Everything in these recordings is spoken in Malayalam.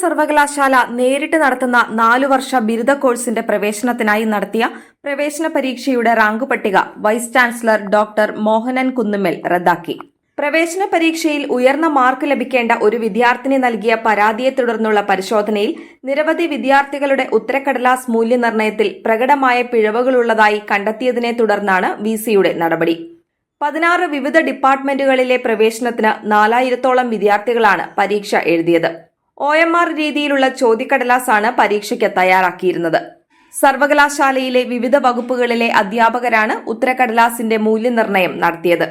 സർവകലാശാല നേരിട്ട് നടത്തുന്ന 4 വർഷ ബിരുദ കോഴ്സിന്റെ പ്രവേശനത്തിനായി നടത്തിയ പ്രവേശന പരീക്ഷയുടെ റാങ്ക് പട്ടിക vice chancellor doctor Mohanan Kunnummal റദ്ദാക്കി. പ്രവേശന പരീക്ഷയിൽ ഉയർന്ന മാർക്ക് ലഭിക്കേണ്ട ഒരു വിദ്യാർത്ഥിനി നൽകിയ പരാതിയെ തുടർന്നുള്ള പരിശോധനയിൽ നിരവധി വിദ്യാർത്ഥികളുടെ ഉത്തരക്കടലാസ് മൂല്യനിർണ്ണയത്തിൽ പ്രകടമായ പിഴവുകളുള്ളതായി കണ്ടെത്തിയതിനെ തുടർന്നാണ് വിസിയുടെ നടപടി. 16 വിവിധ ഡിപ്പാർട്ട്മെന്റുകളിലെ പ്രവേശനത്തിന് 4000-ഓളം വിദ്യാർത്ഥികളാണ് പരീക്ഷ എഴുതിയത്. OMR രീതിയിലുള്ള ചോദ്യക്കടലാസാണ് പരീക്ഷയ്ക്ക് തയ്യാറാക്കിയിരുന്നത്. സർവകലാശാലയിലെ വിവിധ വകുപ്പുകളിലെ അധ്യാപകരാണ് ഉത്തരക്കടലാസിന്റെ മൂല്യനിർണ്ണയം നടത്തിയത്.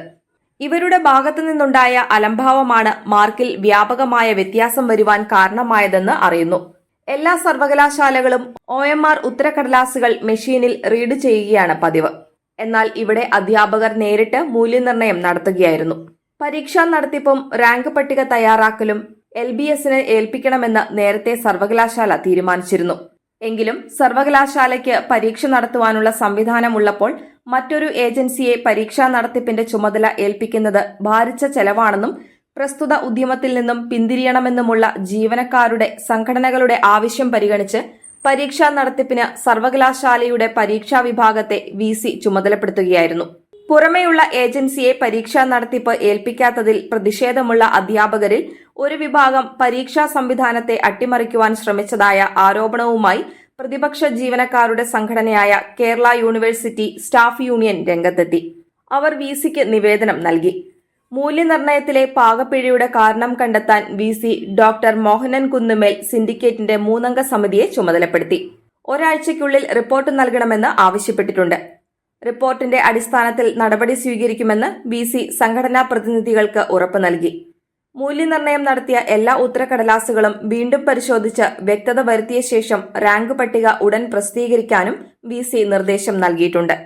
ഇവരുടെ ഭാഗത്തു നിന്നുണ്ടായ അലംഭാവമാണ് മാർക്കിൽ വ്യാപകമായ വ്യത്യാസം വരുവാൻ കാരണമായതെന്ന് അറിയുന്നു. എല്ലാ സർവകലാശാലകളും OMR ഉത്തരക്കടലാസുകൾ മെഷീനിൽ റീഡ് ചെയ്യുകയാണ് പതിവ്. എന്നാൽ ഇവിടെ അധ്യാപകർ നേരിട്ട് മൂല്യനിർണ്ണയം നടത്തുകയായിരുന്നു. പരീക്ഷാ നടത്തിപ്പും റാങ്ക് പട്ടിക തയ്യാറാക്കലും LBSന് ഏൽപ്പിക്കണമെന്ന് നേരത്തെ സർവകലാശാല തീരുമാനിച്ചിരുന്നു. എങ്കിലും സർവകലാശാലയ്ക്ക് പരീക്ഷ നടത്തുവാനുള്ള സംവിധാനമുള്ളപ്പോൾ മറ്റൊരു ഏജൻസിയെ പരീക്ഷാ നടത്തിപ്പിന്റെ ചുമതല ഏൽപ്പിക്കുന്നത് ഭാരിച്ച ചെലവാണെന്നും പ്രസ്തുത ഉദ്യമത്തിൽ നിന്നും പിന്തിരിയണമെന്നുമുള്ള ജീവനക്കാരുടെ സംഘടനകളുടെ ആവശ്യം പരിഗണിച്ച് പരീക്ഷാ നടത്തിപ്പിന് സർവകലാശാലയുടെ പരീക്ഷാ വിഭാഗത്തെ VC ചുമതലപ്പെടുത്തുകയായിരുന്നു. പുറമെയുള്ള ഏജൻസിയെ പരീക്ഷാ നടത്തിപ്പ് ഏൽപ്പിക്കാത്തതിൽ പ്രതിഷേധമുള്ള അധ്യാപകരിൽ ഒരു വിഭാഗം പരീക്ഷാ സംവിധാനത്തെ അട്ടിമറിക്കുവാൻ ശ്രമിച്ചതായ ആരോപണവുമായി പ്രതിപക്ഷ ജീവനക്കാരുടെ സംഘടനയായ കേരള യൂണിവേഴ്സിറ്റി സ്റ്റാഫ് യൂണിയൻ രംഗത്തെത്തി. അവർ VCക്ക് നിവേദനം നൽകി. മൂല്യനിർണ്ണയത്തിലെ പാകപ്പിഴയുടെ കാരണം കണ്ടെത്താൻ VC ഡോക്ടർ മോഹനൻ കുന്നുമ്മൽ സിൻഡിക്കേറ്റിന്റെ 3-അംഗ സമിതിയെ ചുമതലപ്പെടുത്തി. ഒരാഴ്ചയ്ക്കുള്ളിൽ റിപ്പോർട്ട് നൽകണമെന്ന് ആവശ്യപ്പെട്ടിട്ടുണ്ട്. റിപ്പോർട്ടിന്റെ അടിസ്ഥാനത്തിൽ നടപടി സ്വീകരിക്കുമെന്ന് VC സംഘടനാ പ്രതിനിധികൾക്ക് ഉറപ്പ് നൽകി. മൂല്യനിർണ്ണയം നടത്തിയ എല്ലാ ഉത്തരക്കടലാസുകളും വീണ്ടും പരിശോധിച്ച് വ്യക്തത വരുത്തിയ ശേഷം റാങ്ക് പട്ടിക ഉടൻ പ്രസിദ്ധീകരിക്കാനും VC നിർദ്ദേശം നൽകിയിട്ടുണ്ട്.